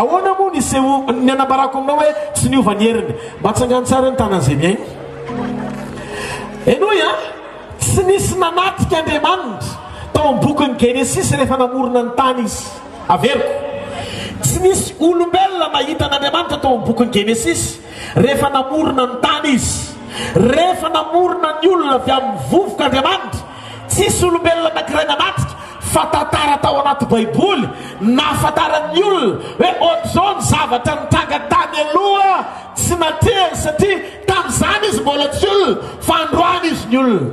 ahoana moa nisy ny anambarako aminao hoe tsy niova ny heriny mba tsangany tsara ny tanan'izay miainy enoy a tsy nisy nanatika Andriamanitra tao amin'ny bokin'ny Genesis rehefa namorona ny tany izy averiko tsy nisy olombelona nahita n'Andriamanitra tao amin'ny bokin'ny Genesis rehefa namorona ny tany izy rehefa namorona ny olona avy amin'ny vovoka Andriamanitra tsisy olombelona anankiray nanatika fa tantara tao anaty baiboly nahafantaran'ny olona hoe ohatr'izao ny zavatra nitranga tany aloha tsy natrery satria tamin'izany izy mbola tsy olona fa androany izy ny olona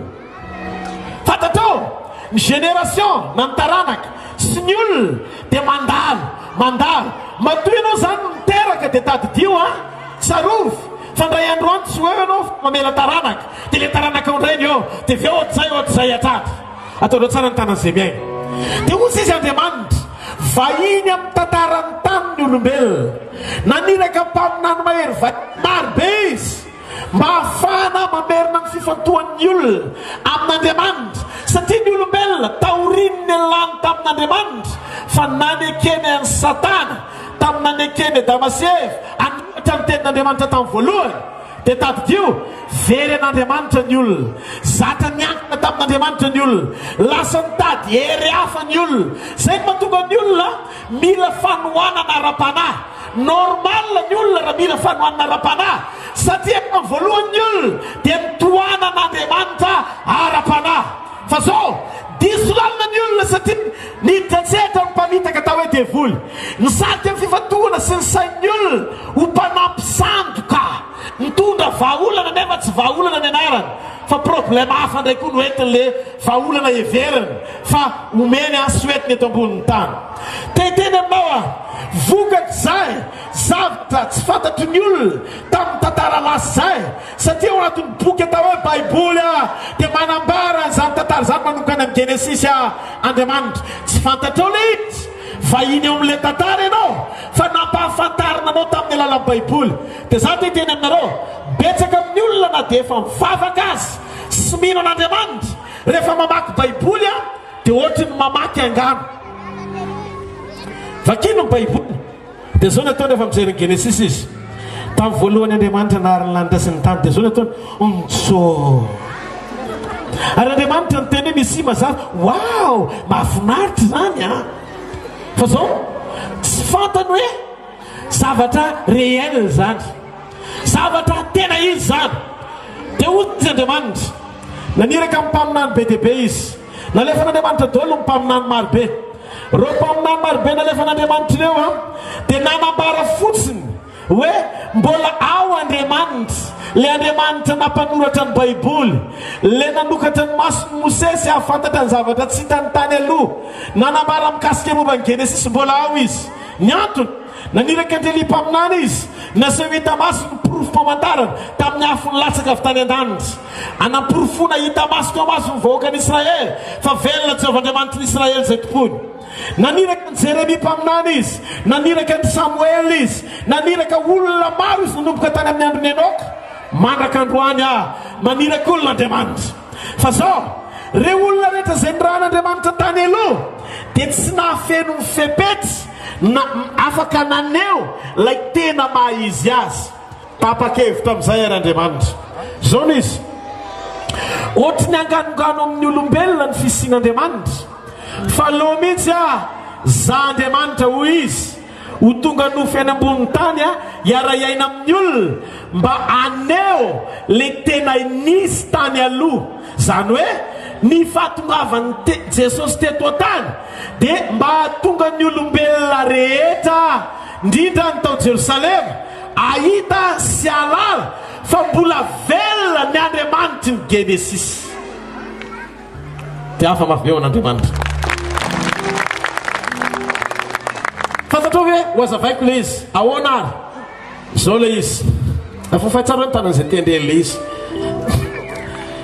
fantatrao ny génération na ny taranaka sy ny olona dia mandalo matoy ianao zany miteraka dia tadidio a tsarovy fandray androany tsy hoe ianao mamela taranaka dia le taranaka ondrainy eo dia ve ohatr'izay atratra ataonao tsara ny tanan'izay miaina dia ozy izy Andriamanitra vahiny amin'ny tantarany tany ny olombelona naniraka mpaminany mahery marobe izy mba hafahana mamerina ny fifantohan'ny olona amin'Andriamanitra satria ny olombelona taorininy lany tamin'Andriamanitra fa nanekeny any Satana tamin'ny nanekeny Damasef anohatra ny tenin'Andriamanitra tamin'ny voalohany dia tadidio very an'Andriamanitra ny olona zatra niankina tamin'Andriamanitra ny olona lasa nitady hery hafa ny olona zay ny mahatonga ny olona mila fanohanana ara-panahy normal ny olona raha mila fanohanana ara-panahy satria amin'ny voalohany ny olona dia nitohana an'Andriamanitra ara-panahy fa zao diso lalina ny olona satria nitratsetra ny mpamitaka tao hoe devoly nisarika amin'ny fifantohana sy ny sain'ny olona ho mpanampy sandoka mitondra vahaolana nefa tsy vahaolana ny anarany fa problema hafa ndray koa no entin'le vahaolana everiny fa omeny asoetiny eto ambonin'ny tany teteny aminao a vokatra zay zavatra tsy fantatry ny olona tamin'ny tantara lasy zay satria ao anatin'ny boky atao hoe baiboly a dia manambara zany tantara zany manokana amin'ny Genesis a Andriamanitra tsy fantatrao le izy vahiny eo amin'le tantara ianao fa nampahafantarina anao tamin'ny alalan'ny baiboly dia za teteny aminareo betsaka amin'ny olona na dia efa mivavaka azy sy mino an'Andriamanitra rehefa mamaky baiboly a dia ohatry ny mamaky angano vakino ny baiboly dia zao ny ataony efa mijery ny Genesis izy tamin'ny voalohany Andriamanitra nahariny lanitra sy ny tany dia zao ny ataony ontso ary Andriamanitra ny teny hoe misy mazava wow mahafinaritra zany a fa zao tsy fantany hoe zavatra réel zany zavatra tena izy zany dia ozy izy Andriamanitra naniraka amin'ny mpaminany be dia be izy nalefa n'Andriamanitra daholo ny mpaminany marobe reo mpaminany marobe nalefa n'Andriamanitra ireo a dia nanambara fotsiny hoe mbola ao Andriamanitra le Andriamanitra nampanoratra ny baiboly le nanokatra ny masony Mosesy ahafantatra ny zavatra tsy hitany tany aloha nanambara mikasika momba ny Genesis mbola ao izy ny antony naniraka andrely mpaminany izy naseho hita maso ny porofo-pamantarana tamin'ny afony latsaka avy tany an-danitra anamporofona hita maso tao maso ny vahoakan'Israely fa velona Jehovahandriamanitra n'Israely zay tompony naniraka ny Jeremia mpaminany izy naniraka ny Samuel izy naniraka olona maro izy nanomboka tany amin'ny androny Enoka mandraka androany maniraka olona Andriamanitra fa zao reo olona rehetra zay nirahan'Andriamanitra tany aloha dia tsy nahafeno ny fepetsy na afaka naneo lay tena maha izy azy tapa-kevitra amin'izay Andriamanitra zao ny izy ohatry ny anganongano amin'ny olombelona ny fisian'Andriamanitra fa aloha mihitsy za Andriamanitra hoy izy ho tonga nofy any ambonin'ny tany hiara iaina amin'ny olona mba aneo le tena nisy tany aloha zany hoe ny fahatongavan'ny Jesosy teto an-tany dia mba hatonga ny olombelona rehetra indrindra ny tao Jerosalema ahita sy alala fa mbola velona ny Andriamanitra ny Genesis dia hafa mafy eo an'Andriamanitra fantatrao hoe hoazavaiko le izy ahoana ary zao le izy efa fahatsara ny tanan'izay tendreny le izy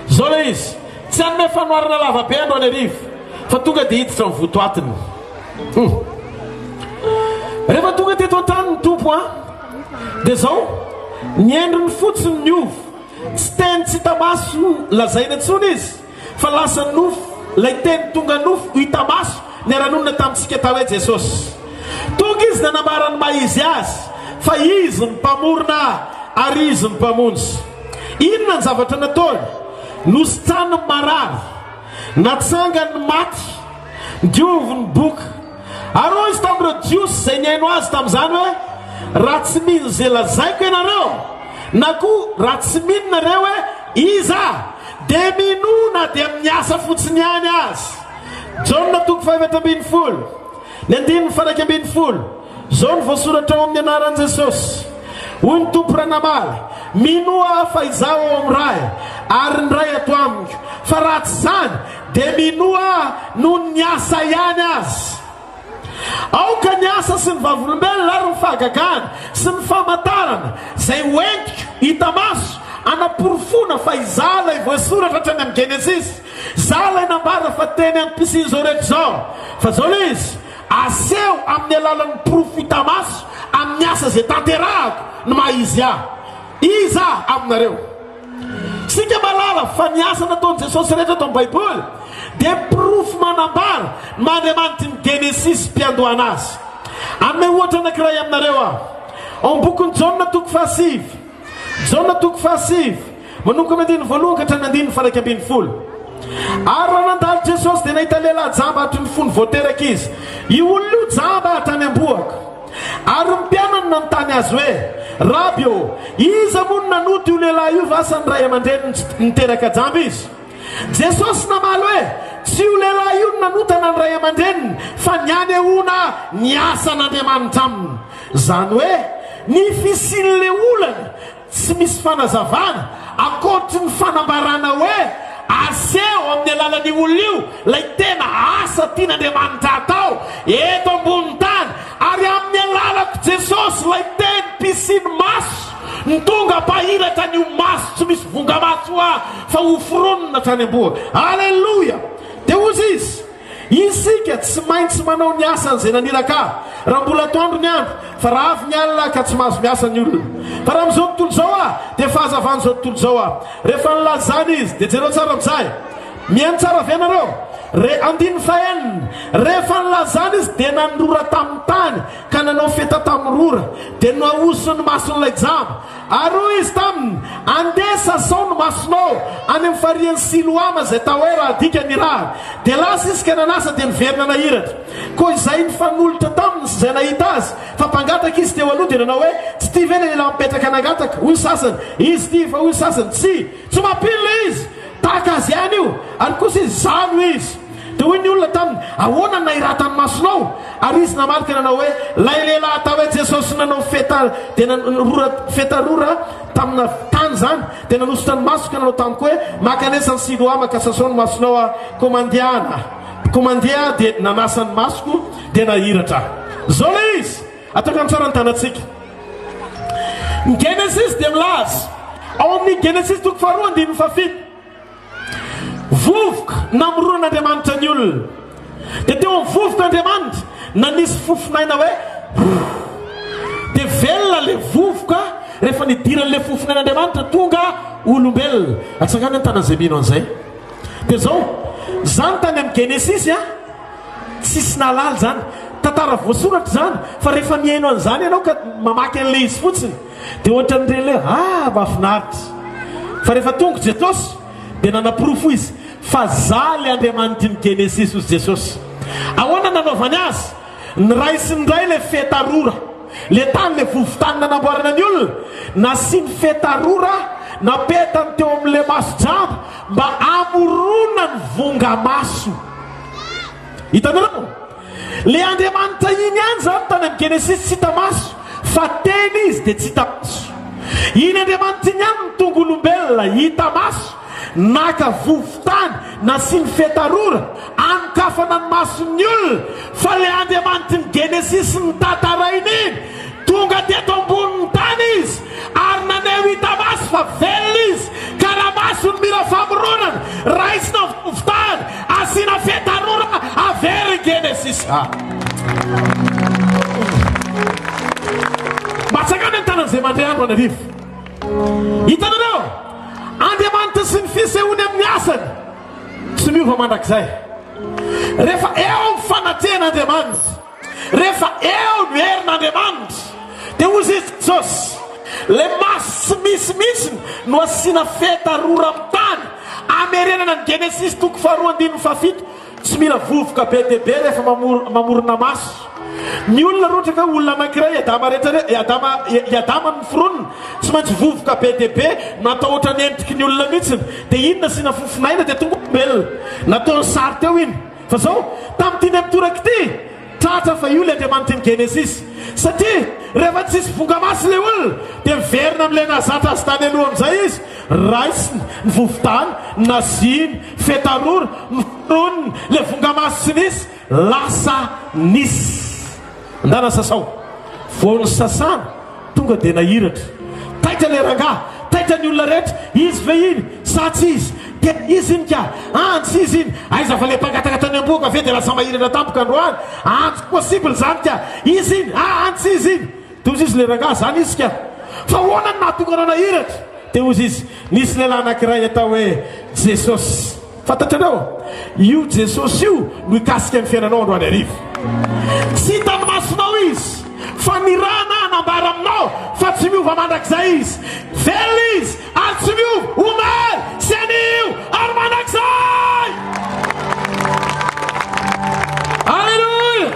zao le izy tsy anome fanoharana lavabe andro any arivo fa tonga dia hiditra amin'ny votoatiny rehefa tonga teto an-tany ny tompo dia zao ny endriny fotsiny ny ovo tsy teny tsy hita maso lazaina intsony izy fa lasa nofo lay teny tonga nofo hita maso ny aranonina tamintsika tao hoe Jesosy tonga izy nanambarany maizy azy fa izy ny mpamorona ary izy ny mpamonjy. Inona ny zavatra nataony? Nositsany ny marary, natsangany ny maty, diovy ny boka. Ary izy tamin'ireo jiosy izay niaino azy tamin'izany hoe raha tsy mino izay lazaiko ianareo na koa raha tsy minonareo hoe iza dia minona dia miasa fotsiny ihany azy. Jaona 5:10 ny 9:10 zao ny voasoratra ao amin'ny anaran'i Jesosy. Hoy ny Tompo ranamaly, minoa fa izaho ao amin'ny ray ary ny ray ato amiko, fa raha tsy zany dia minoa no ny asa ihany azy. Aoka ny asa sy ny vavolombelona ary ny fahagagana sy ny famantarana izay hoentiko hita maso anaporofona fa izaho ilay voasoratra hatrany amin'ny Genesis, izaho ilay nambara fa teny ampisin' izao rehetra zao. Fa zao ilay izy aseho amin'ny alalan'ny porofo hita maso amin'ny asa izay tanterahako ny maha izy aho. Iza aminareo. Sika malala fa ny asa nataon'i Jesosy rehetra ato amin'ny Baiboly dia porofo manambara mandriamanitra ny Genesis mpiandohana azy. Amin'ny ohatra anankiray aminareo aho ao amin'ny bokin'ny Jaona 5:7, Jaona 5:7 manomboka amin'ny 1 ka hatrany 9:10. Ary raha nandalo Jesosy dia nahita lehilahy jamba hatry ny fony voateraka izy. Io olona io jamba hatrany am-boaka. Ary mpianany nanontany azy hoe, Rabi ô, iza moa no nanoto io lehilahy io vasa ny ray aman-dreny niteraka jamba izy? Jesosy namaly hoe tsy io lehilahy io no nanotana ny ray aman-dreniny fa ny anehoana ny asan'Andriamanitra aminy. Zany hoe ny fisian'le olana tsy misy fanazavana akoatry ny fanambarana hoe aseho amin'ny alalan'ny olona io lay tena asa tian'Andriamanitra atao eto ambony tany. Ary amin'ny alalako Jesosy lay teny pisiny maso ny tonga mpahiratra ny maso tsy misy vonga maso fa hoforonina hatrany am-boaka. Alleluia. Dia ozy izy isika tsy maintsy manao ny asan'izay naniraka raha mbola atoandro ny andro, fa raha avy ny alina ka tsy mahazo miasa ny olona. Fa raha amin'izao tontolo zao dia fahazavan'izao tontolo zao rehefa nilazany izy dia jereo tsara amin'izay mihaino tsara avy ianareo. 9:4 rehefa nilazany izy dia nanrora tamin'ny tany ka nanao feta tamin'ny rora dia naosony mason'ilay jamba. Ary hoy izy taminy, andesa sao ny masonao any amin'ny farian'ny Siloama izay tao hoe raha dika ny raha. Dia lasa izy ka nanasa dia niverina nahiratra. Koa izay ny fanolotra taminy izay nahita azy fa mpangataka izy teo aloha dia nanao hoe tsy tia ve lehilahy mipetraka nangataka? Hoy sasany izy tia, fa hoy sasany tsy mampilina izy tahaka azy ihany io. Ary kosa izy zano izy. Dia hoy ny olona taminy, ahoana nahiratany masonao? Ary izy namalika nanao hoe lay lehilahy atao hoe Jesosy nanao feta dia feta rora tamina tany zany dia nanosotra ny maso ka nanao tamiko hoe makanesany Siloama ka sasao ny masonao komandia dia nanasany masoko dia nahiratra. Zao lay izy ataka amin'ny tsara ny tanatsika. Ny Genesis dia milaza ao amin'ny Genesis 2:7 vovoka namoron'Andriamanitra ny olona. Dia teo amin'ny vovokan'Andriamanitra nanisy fofonaina hoe dia velona le vovoka rehefa nidiran'le fofonain'Andriamanitra tonga olombelona. Atsangana ny tanan'izay mino an'izay. Dia zao zany tany amin'ny Genesis tsisy nalaly zany, tantara voasoratra zany, fa rehefa mihaino an'izany ianao ka mamaky an'le izy fotsiny dia ohatra n'irele mahafinaritra. Fa rehefa tonga Jesosy dia nanaporofo izy fa zaly Andriamanitra ny Genesis hozy Jesosy. Ahoana nanaovany azy? Ny ray sy ny ray le fetarora, le tany le vovotany nanamboarana ny olona, nasiny fetarora napetany teo amin'le maso jamba mba amorona ny vonga maso. Hitanareo? Le Andriamanitra iny ihany zany tany amin'ny Genesis tsy hita maso fa teny izy dia tsy hita maso. Iny Andriamanitra iny ihany ny tonga olombelona hita maso naka vovotany nasiny fetarora ankafana ny mason'ny olona. Fa le Andriamanitra ny Genesis ny tatarainy iny tonga teto ambonin'ny tany izy ary naneho hita maso fa velona izy ka raha masony mila famoronana raisina vovotany asina fetarora avery Genesis. Matsakana ny tanan'izay mandray andro anarivo. Hitanareo? Andriamanitra sy ny fisehony amin'ny asany tsy miova mandrakizay. Rehefa eo amin'ny fanatehan'Andriamanitra rehefa eo no herin'Andriamanitra dia ozy izy Jesosy le maso tsy misimisy no asiana fetarora amin'ny tany amerenana ny Genesis toko 2:7 tsy mila vovoka be dia be rehefa mamorona maso. Ny olona roatra ka olona anankiray Adama ny fironina tsy maintsy vovoka be dia be natao ohatra ny entiky ny olona mihitsiny dia inona sina fofinaina dia tonga belona nataony sary teo iny fa zao tamin'ity ny mitoraka ity tratra fa io le Andriamanitra ny Genesis satria rehefa tsisy vonga masy le olona dia miverina amin'ilay nazatra azy tany aloha amin'izay izy raisiny ny vovotany naziny fetarora mironiny le vonga masy sy nisy lasa nisy andana sasao voany sasana tonga dia nahiratra taitra le rangahy taitra ny olona rehetra izy ve iny sa tsy izy dia izy iny ka antsy izy iny aiza fa le mpangatakata ny amboka ave dia lasa mahiratra tampoka androany antsy possible zany ka izy iny antsy izy iny tozy izy le rangahy zany izy ka fa hoana ny nahatonga nahiratra dia ozy izy nisy lehilahy anankiray atao hoe Jesosy fantatrareo io Jesosy io no hikasika amin'ny fiainanao androany arivo tsy hitany masonao izy fa ny raha na anambara aminao fa tsy miova mandrakizay izy velona izy ary tsy miova omary sy anio ary mandrakizay. Alleluia.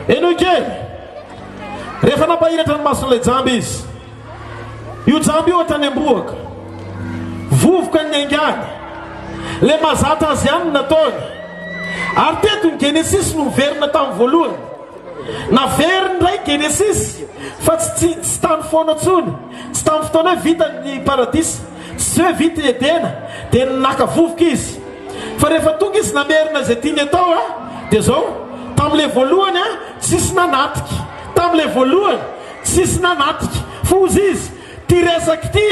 Enokeny rehefa nampahiratra ny mason'ilay jamby izy io jamby io ohatrany amboaka vovoka ny aingany le mazata azy ihany nataony ary teto ny Genesis no miverina tamin'ny voalohany naveriny ray Genesis fa tsy tany foana tsony tsy tamin'ny fotoana hoe vita ny paradisa tsy hoe vita Edena dia naka vovoka izy fa rehefa tonga izy namerina zay tiany atao dia zao tamin'ilay voalohany tsisy nanatika tamin'ilay voalohany tsisy nanatika fa ozy izy ty resaka ty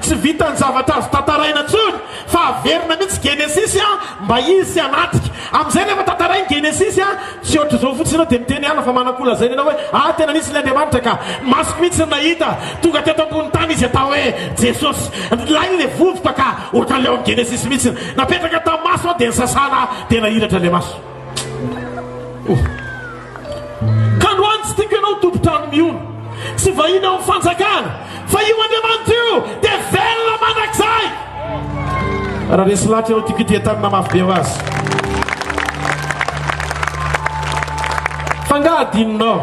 tsy vitany zavatra azo tantaraina tsony fa averina mihitsy Genesis mba izy anatika amin'izay rehefa tantarainy Genesis tsy ohatra zao fotsiny dia miteny ihany fa manakola zay nena hoe tena nisy l'Andriamanitra ka masoko mihitsy nahita tonga teto ambony tany izy atao hoe Jesosy lainy le vovoka ka ohatra leo ny Genesis mihitsy napetraka tamin'ny maso dia nisasana dia nahiratra le maso ka androany tsy tiako ianao tompotrano miona tsy vahina amin'ny fanjakana fa io Andriamanitra io dia velona mandrakizay raha resy lahatra ianao tiako itiatanina mafy be ho azy fa nga adininao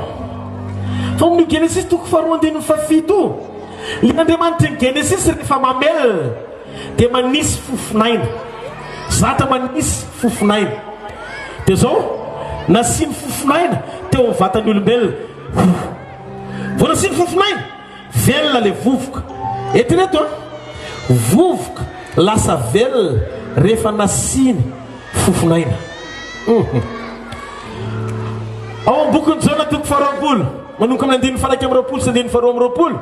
fa amin'ny Genesis toko 2:7 le Andriamanitra ny Genesis rehefa mamelona dia manisy fofinaina zata manisy fofinaina dia zao nasiny fofinaina teo amin'ny vatany olombelona vao nasiny fofinaina velona le vovoka etireto vovoka lasa velona rehefa nasiny fofinaina ao amin'ny bokin'ny Jona toko 20 manomboka amin'ny 9:20 sy 9:20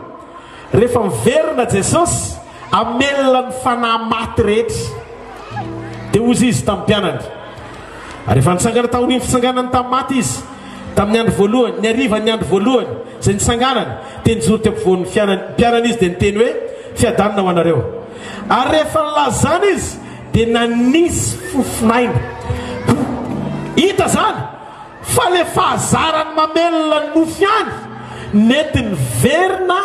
rehefa miverina Jesosy amelona ny fanahy maty rehetra dia ozy izy tamin'ny mpianany ary efa nitsangana taoniny fitsanganany tamin'ny maty izy tamin'ny andro voalohany ny ariva ny andro voalohany zay nitsanganany dia nijoro teo ampovoan'ny mpianany izy dia niteny hoe fiadanina ho anareo ary rehefa nilazana izy dia nanisy fofinaina hita zany fa le fahazarany mamelona ny nofy ihany nety ny verina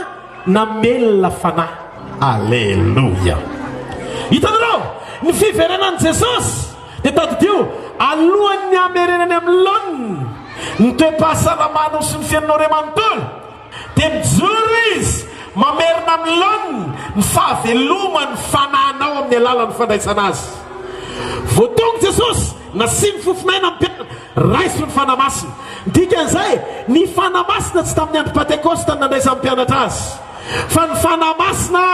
namelona fanahy. Alleluia. Hitanareo ny fiverenan'i Jesosy dia tadidio alohan'ny ny amerenany amin'ny loniny ny toe-pahasalamana sy ny fiainanao ray manontolo dia mijoro izy mamerina amin'ny loniny ny fahavelomany fanahinao amin'ny alalan'ny fandraisana azy. Vao tonga Jesosy nasiny fofinaina mpianana raiso ny fanamasina dikan'izay ny fanamasina tsy tamin'ny andro Pentekosta nandraisan'ny mpianatra azy fa ny fanamasina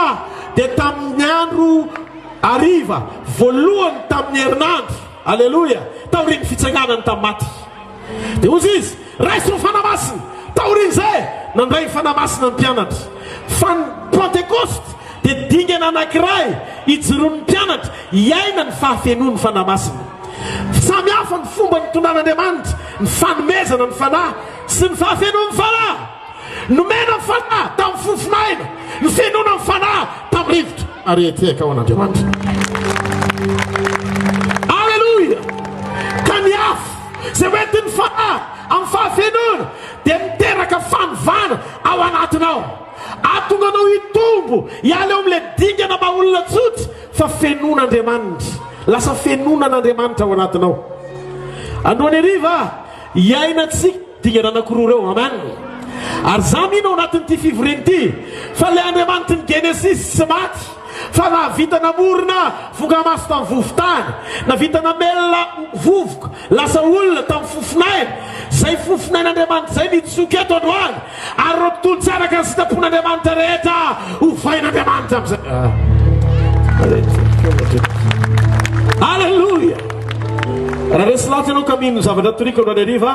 dia tamin'ny andro ariva voalohany tamin'ny herinandro. Alleluia. Taoriny fitsanganany tamin'ny maty dia ozy izy raiso ny fanamasina taoriny zay nandray ny fanamasina ny mpianatra fa ny Pentekosta dia dingana anankiray ijoroan'ny mpianatra iaina ny fahafenoan'ny fanamasina. Samy hafa ny fomba nitondran'Andriamanitra ny fanomezana ny fanahy sy ny fahafenoan'ny fanahy. Nomena ny fanahy tamin'ny fofinaina ny fenoana ny fanahy tamin'ny rivotra areheteka ao an'Andriamanitra. Alleluia. Ka ny hafa ny fanahy amin'ny fahafenona dia miteraka fanovana ao anatinao, ahatonga anao hitombo hiala eo amin'ilay dingana maha-olona tsotra fa fenon'Andriamanitra, lasa fenonan'Andriamanitra ao anatinao. Androany hariva hiaina tsika dingana anankiroa reo, amen. Ary za mino ao anatin'ity fivoriana ity fa ilay Andriamanitra ny Genesis tsy maty, fa navita namorona vongamaso tamin'ny vovotany, navita namelona vovoka lasa olona tamin'ny fofinaina, zay fofinain'Andriamanitra zay nitsoka eto androany, ary ro tontolo tsara ka ny sitrapon'Andriamanitra rehetra hovain'Andriamanitra amin'izay. Alleluia. Raha resy latsy ianao ka mino zavatra toriko androany hariva,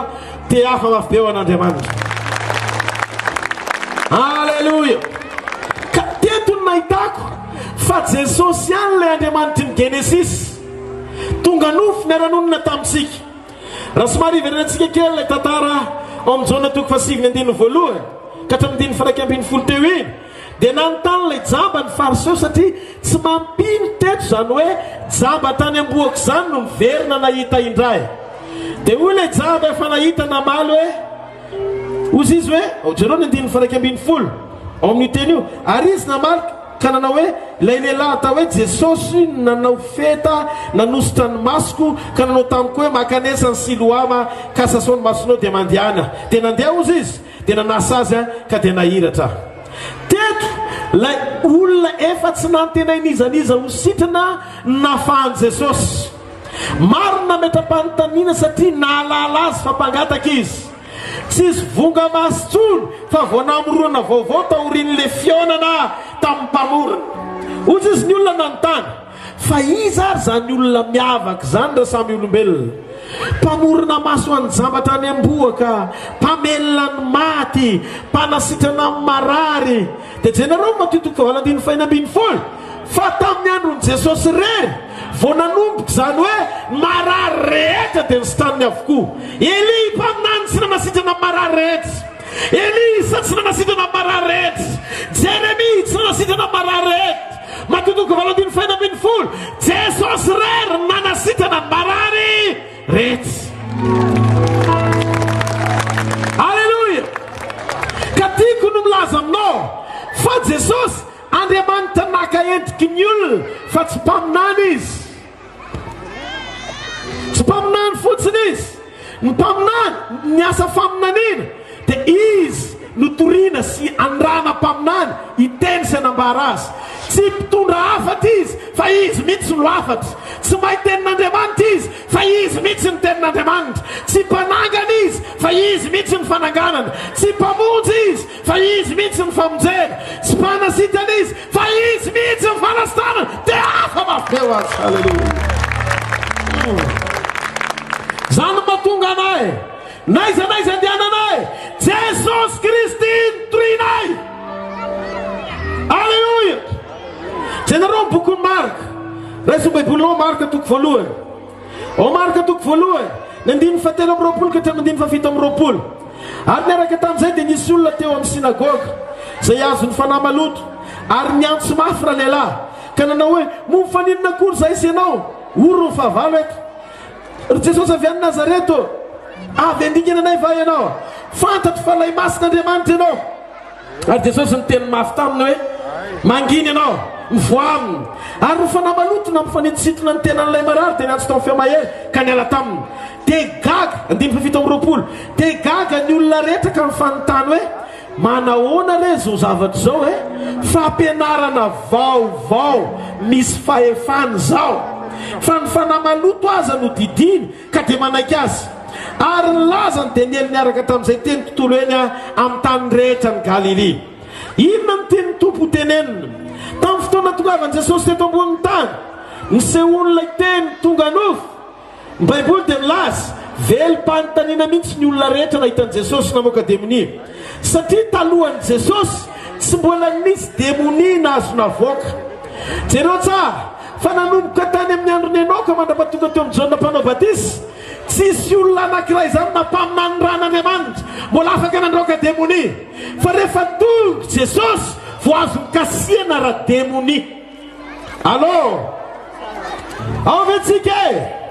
te hafa mafy be ho an'Andriamanitra. Alleluia. Ka teto ny nahitako fa Jesosy ihany ilay Andriamanitra ny Genesis tonga nofo niara-nonina tamintsika. Raha somary iverenantsika kely ilay tantara ao amin'ny Jona 5:1 ka hatramin'ny 1:20 teo iny, dia nanontany ilay jamba ny fariseo satria tsy mampino teto zany hoe jamba tany amboako zany no miverina nahita indray. Dia hoy ilay jamba efa nahita namaly hoe ozy izy hoe ao jereo ny 1:20 ao amin'ny teny io, ary izy namaly ka nanao hoe ilay lehilahy atao hoe Jesosy nanao feta nanositra ny masoko ka nanao tamiko hoe makanesa ny Siloama ka sasao ny masonao dia mandehana. Dia nandeha ozy izy dia nanasa azy ka dia nahiratra. Teto ilay olona efa tsy nantenain'izaniza ho sitrana nafahan'i Jesosy. Maro nametra-panontaniana satria nahalala azy fa mpangataka izy. Tsy izy vonga masotsony fa vao namorona vaovao taorian'ilay fionana tamin'ny mpamorona. Ozy izy ny olona nanontany fa iza ary zany olona miavaka zany raha samy olombelona, mpamorona maso any jambatra any amboaka, mpamelona ny maty, mpanasitrana amin'ny marary. Dia jenareo matotoko valan-diny fahinambiny folo fa tamin'ny andron'i Jesosy rery vao nanomboka zany hoe marary rehetra dia nysitraniny avokoa. Eli mpaminany tsy nanasitrana amin'ny marary rehetra, Elisa tsy nanasitrana amin'ny marary rehetra, Jeremia tsy nanasitrana amin'ny marary rehetra. Matotoko valan-diny fahinambiny folo Jesosy rery nanasitrana ny marary rehetra. Alleluia. Ka tiako no milaza aminao fa Jesosy Andriamanitra naka endriky ny olona fa tsy mpaminany izy, tsy mpaminany fotsiny izy. Ny mpaminany ny asa faminaniana dia izy notoriana sy andrana mpaminany hiteny sy hanambara azy. Tsy mpitondra hafatra izy fa izy mihitsy no hafatra, tsy mahay tenin'Andriamanitra izy fa izy mihitsy ny tenin'Andriamanitra, tsy mpanangana izy fa izy mihitsy ny fananganana, tsy mpamonjy izy fa izy mihitsy ny famonjena, tsy mpanasitana izy fa izy mihitsy ny fanasitana. Dia hafa mafy be ho azy. Halleluia. Zany mahatonga anay naiza andehananay Jesosy Kristy notorianay. Alleluia. Jenareo boky Marka, raha baibolinao Marka 1:. Ao Marka 1:, ny 17:20 ka hatramin'ny 17:20. Ary niaraka tamin'izay dia nisy olona teo amin'ny sinagoga zay azo ny fanahy maloto ary niantso mafy raha lehilahy ka nanao hoe momba faninona akory zay sy ianao oro ny fahavalo eto. Ry Jesosy avy any Nazareto, avy andingana anay va ianao, fantatro fa lay masin'Andriamanitra ianao. Ary Jesosy niteny mafy taminy hoe manginy ianao, mivoaminy. Ary ny fanahy maloto na mifanitositona ny tenan'ilay marary dia niantso tamin'ny fiamahery ka niala taminy. Dia gaga 17:20, dia gaga ny olona rehetra ka mifanontany hoe manahoana re zao zavatra zao hoe fampianarana vaovao misy fahefany zao. Fa ny fanahy maloto aza no didiny ka dia manaiky azy. Ary ny lazany dia niely niaraka tamin'izay teny tontolo eny amin'ny tany rehetra ny Galilea. Inona ny teny tompo tenenina tamin'ny fotoana tongavan'i Jesosy teto ambonin'ny tany, nisehon'ilay teny tonga nofo. Ny baiboly dia milaza velom-panontaniana mihitsy ny olona rehetra nahitan'i Jesosy namoaka demonia, satria talohan'i Jesosy tsy mbola nisy demonia nahazo navoaka. Jereo tsara fa nanomboka tany amin'ny androny Enoka mandrapatonga teo amin'ny Jona mpanao batisa, tsisy olona anankiray zany nampaminany ran'Andriamanitra mbola afaka nandroaka demonia. Fa rehefa tonga Jesosy vao azo mikasiana raha demonia. Allô? Ao vetsika e!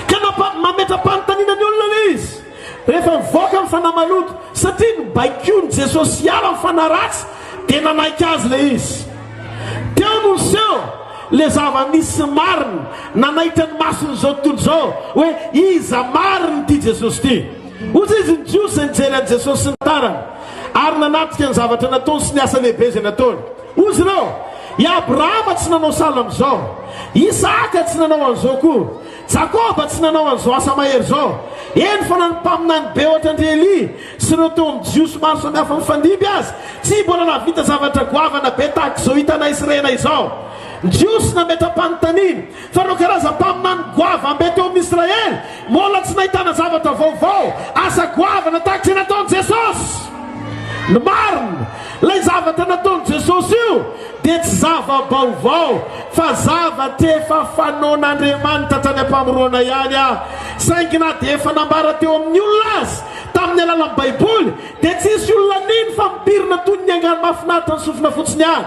Ka mametra-panontaniana ny olona le izy rehefa mivoaka mifanamaloto satria ny baikony Jesosy hiala mifanaratsy dia nanaiky azy le izy teo no seho le zava-misy marina nanaitra ny masony zao tontolo zao hoe iza marina ty Jesosy ty ozy izy ny jiosy nijery an Jesosy sy ny tarany ary nanatika ny zavatra nataony sy ny asa lehibe zay nataony ozy reo i Abrahama tsy nanao sala am'izao Isaka tsy nanao an'izao koa Jakoba tsy nanao an'izao asa mahery zao eny fa nampaminany be ohatrandry Eli sy ireo teo amin'ny jiosy maro samihafa mifandimby azy tsy mbola navita zavatra goavana be tahaka izao hitanay Israela izao ny jiosy nametra-panontaniana fa reo karazam-paminany goava mbe teo amin'ny Israely mbola tsy nahitana zavatra vaovao asa goavana tahaka tsy nataony Jesosy ny marina lay zavatra nataony Jesosy io dia tsy zava-baovao fa zava-tefa fanaon'Andriamanitra tany ampamorona ihany saingy na dia efa nambara teo amin'ny olona azy tamin'ny alalan'ny baiboly dia tsisy olona niny fa mipirina toy ny angano mahafinaritra ny sofina fotsiny any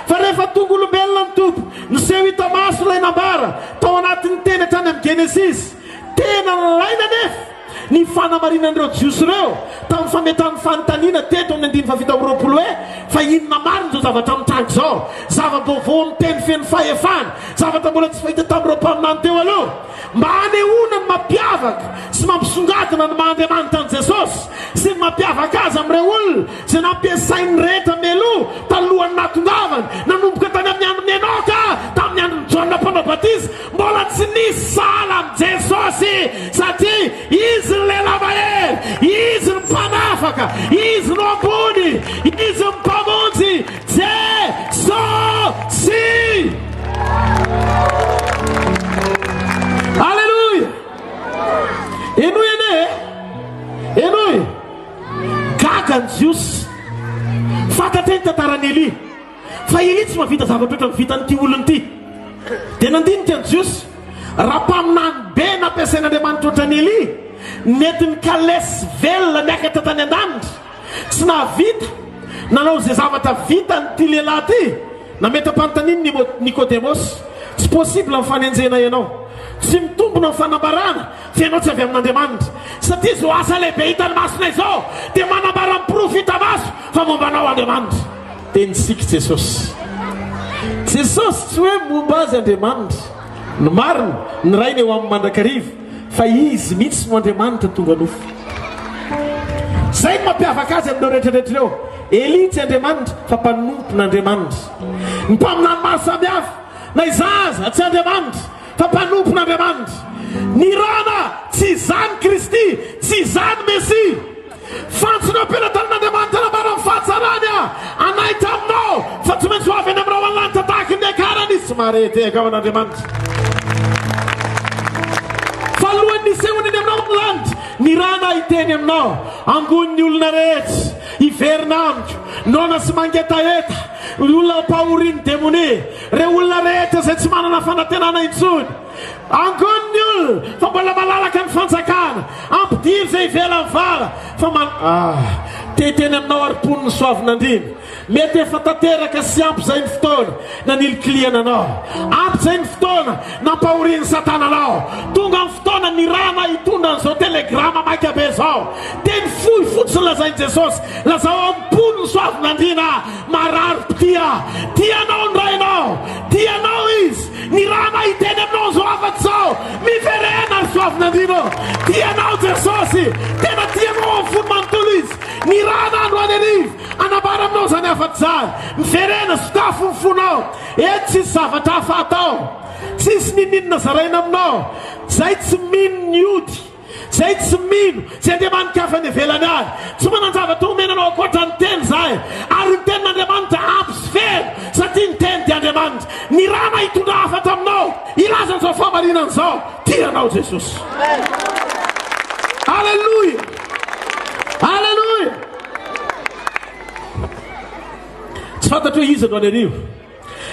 fa rehefa tonga olombelona ny tompo niseho hita maso lay nambara tao anatin'ny teny hatrany amin'ny Genesis tena nalaina nefa ny fanamarinan'ireo jiosy ireo tamin'ny fametrahany fanontaniana teto amin'ny 520 hoe fa inona marina zao zavatra mitrango zao zava-baovao amin'ny teny feno fahefana zavatra mbola tsy fahita tamin'ireo mpaminany teo aloha mba hanehoana ny mampiavaka sy mampisongadina ny maha-Andriamanitra an Jesosy sy ny mampiavaka azy amin'ireo olona izay nampiasain'ny rehetra meloha talohany natongavany nanomboka tany amin'ny andron'ny Enoka tamin'ny andron'ny Joana mpanao batisa mbola tsy nisy sala amin'ny Jesosy satria izy ny lela mahery izy ny mpanafaka izy no ambony izy ny mpamonjy Jesosy. Alleluia. Enoy enoy gaga ny jiosy fantatry ny tantarany Eli fa Eli tsy mavita zavatra oatra mivitan'ity olony ity dia nandinika ny jiosy raha mpaminany be nampiasain'Andriamanitra ohatrany Eli nety ny kalesy velona miakatra tany an-danitra tsy nahavita nanao zay zavatra vitanyity lehilahy ty nametra-panontaniany Nikodemosy tsy possible mifanenjena ianao tsy mitombona ny fanambarana fa ianao tsy avy amin'Andriamanitra satria zao asa lehibe hitany masona izao dia manambara ny profita maso fa mombanao Andriamanitra tenitsika Jesosy tsy hoe momba azy Andriamanitra ny marina ny rainy eo amin'ny mandrakariva fa izy mihitsy no Andriamanitra tonga nofo zay ny mampiavaka azy amin'ireo rehetrarehetra ireo Eli tsy Andriamanitra fa mpanompon'Andriamanitra ny mpaminany maro samihafa na izaza tsy Andriamanitra fa mpanompon'Andriamanitra ny rana tsy zany Kristy tsy zany Mesia fantsony ampelantanan'Andriamanitra nambara ny fahatsarany anaitra aminao fa tsy maintsy ho avy any amin'irao an-lanitra tahaka ny akarany izy tsy mahareteka ao an'Andriamanitra fa alohan'ny nisehony any aminao amin'ny lanitra ny rana hiteny aminao angon'ny olona rehetra iverina amiko nona sy mangetaheta olona mpahoriany demonie re olona rehetra zay tsy manana fanantenana intsony angon'ny olona fa mbola malalaka ny fanjakana ampidiry zay ivela mivara fa teteny aminao aripon'ny soavinandriny mety efa tanteraka sy ampy zay ny fotoana nanilikiliana anao ampy zay ny fotoana nampahoriany satana anao tonga amin'ny fotoana ny rana hitondra n'izao telegrama maika be zao teny fohy fotsiny lazainy Jesosy lazao ampony ny soavinandrina marary tianao ny rainao tianao izy ny rana hiteny aminao zao afaty zao miverena ny soavinandrina tianao Jesosy tena tianao amin'ny fony manontolo izy ny rana andro any arivo anambara aminao zany afaty zany miverena sokafo ny fonao eto tsisy zavatra hafa atao tsisy nininona zaraina aminao zay tsy mino ny ody zay tsy mino zay Andriamanitra hafa ny ivelany any tsy manan-javatra omenanao akoatra ny teny zay ary ny tenin'Andriamanitra ampy sy very satria ny teny di Andriamanitra ny rana hitondra hafatra aminao ilaza n'izao famarinana zao tianao Jesosy. Alleluia. Alleluia. Tsy fantatro hoe izy no any arivo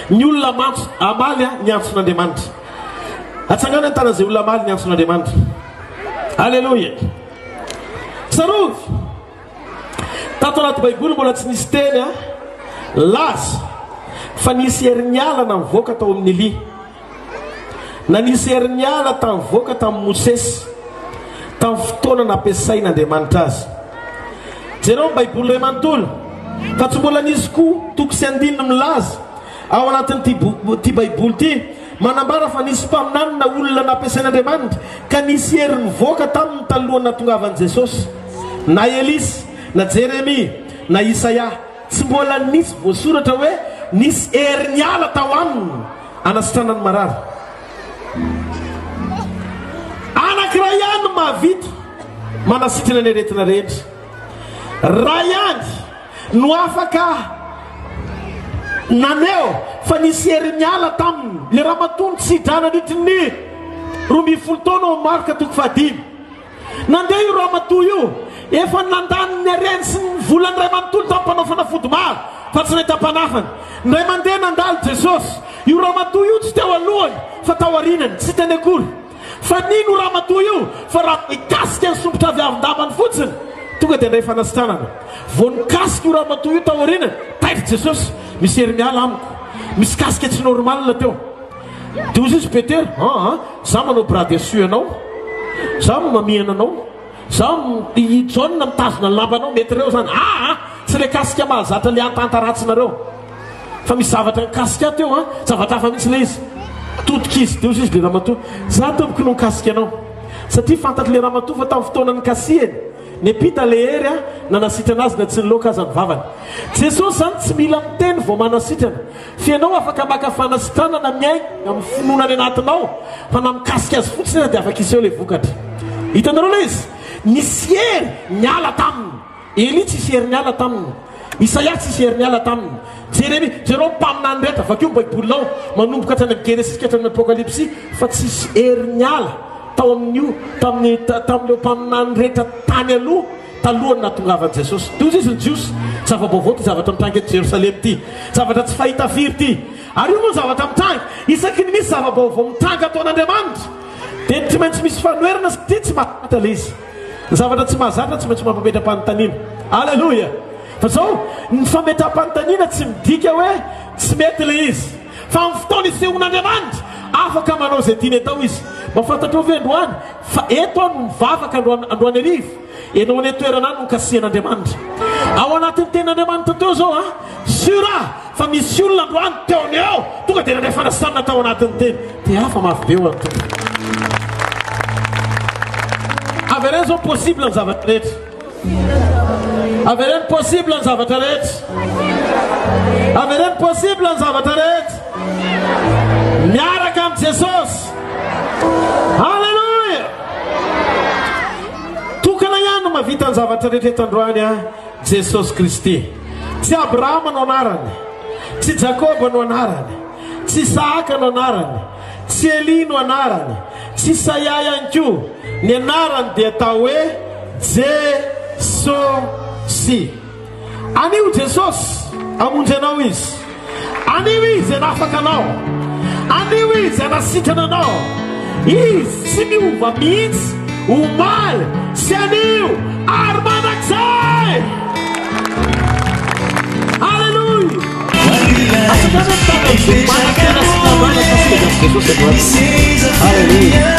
ny olona mantso amaly ny antson'Andriamanitra atsangana ny tana zay olona amaly ny antson'Andriamanitra. Alleluia. Sarovy tato anaty baiboly mbola tsy nisy teny laza fa nisy herin'ny alana mivoaka tao amin'ny Eli nanisy heriniala tavoaka tamin'ny Mosesy tamin'ny fotoana nampiasain'Andriamanitra azy. Jereo baiboly ray manontolo fa tsy mbola nisy koa toko sy andininy milaza ao anatin'ity baiboly ity manambara fa nisy mpaminanina olona nampiasain'Andriamanitra ka nisy heriny voaka tamin'ny talohan'ny nahatongavan'i Jesosy, na Elisy na Jeremia na Isaia. Tsy mbola nisy voasoratra hoe nisy heriniala tao aminy anasitranany marary. Anankiray ihany mahavita manasitrana ny aretina rehetra. Raha ihany no afaka naneo fa nisy heriniala taminy. Le ramatoa nitsidrana nitiny 12 taona ao marika toko 5. Nandeha io ramatoa io efa nandany ny areny sy ny volany ray manontolo tamin'ny mpanao fanafody maro fa tsy nahita mpanafany. Ndray mandeha nandalo Jesosy. Io ramatoa io tsy teo alohany fa tao arinany, tsy teny akory. Fa nino ramatoa io fa raha mikasika ny sombotra avy avindamany fotsiny tonga dia ndray fanasitranana. Vao nikasika io ramatoa io tao arinany, taitra Jesosy, misy heriniala amiko, misy kasika tsy normalina teo. Dia ozy izy Petera, za manao bras dessus anao, za mamihana anao, za John mitazona ny lambanao, mety reo zany tsy le kasika mahazatra le antantaratsinareo fa misy zavatra nikasika teo zavatra hafa mihitsy le izy totika izy. Dia ozy izy le ramatoa, za tompoko no nikasika anao satria fantatry le ramatoa fa tamin'ny fotoana nikasiany nepita le hery nanasitrana azy na tsy niloka azy ny vavany. Jesosy zany tsy mila miteny vao manasitrana fa ianao afaka maka fanasitranana miainy amin'ny finonany anatinao fa na mikasika azy fotsiny dia afaka iseho le vokatra. Hitanareo le izy nisy hery niala taminy. Eli tsy isy hery niala taminy, Isaia tsy isy hery niala taminy, Jeremia jereo mpaminany rehetra vakeo baibolinao manomboka hatrany amin'ny Genesis ka hatrany Apokalypsy fa tsy isy hery niala tao amin'io tamin'ileo mpaminany rehetra tany aloha talohany nahatongavan'i Jesosy. Toy izy ny jiosy zava-baovao ty zavatra mitrangy eto Jerosalema ty, zavatra tsy fahita firy ty. Ary io moa zavatra mitrangy isaky ny misy zava-baovao mitrangy ataon'Andriamanitra dia tsy maintsy misy fanoherana ty tsy mahazatra le izy. Ny zavatra tsy mahazatra tsy maintsy mampametram-panontaniana. Alleluia. Fa zao ny fametram-panontaniana tsy midika hoe tsy mety le izy fa amin'ny fotoana isehon'Andriamanitra afaka manao zay tiany atao izy. Mafantatrao ve androany fa eto no mivavaka androany arivo ianao ny toerana no kasihan'Andriamanitra ao anatin'ny ten'Andriamanitra teo zao sura fa misy olona androany teo ny eo tonga dia nandray fanasitranana tao anatin'ny teny dia hafa mafy be eo anto. Avereny zao possible ny zavatra rehetra, avereny possible ny zavatra rehetra, avereny possible ny zavatra rehetra miaraka amin'ny Jesosy. Halleluja. Tokana ihany no mavita ny zavatra rehetra eto androany Jesosy Kristy. Tsy Abrahama no anarany, tsy Jakoba no anarany, tsy Isaka no anarany, tsy Eli no anarany, tsy Isaia ihany koa. Ny anarany dia atao hoe Jesosy. Anio Jesosy amonjy anao izy, anio izy anafaka anao, anio izy anasitrana anao. Izy tsy miova mihitsy, omaly sy anio ary manakizay. Halleluja. Alleluia.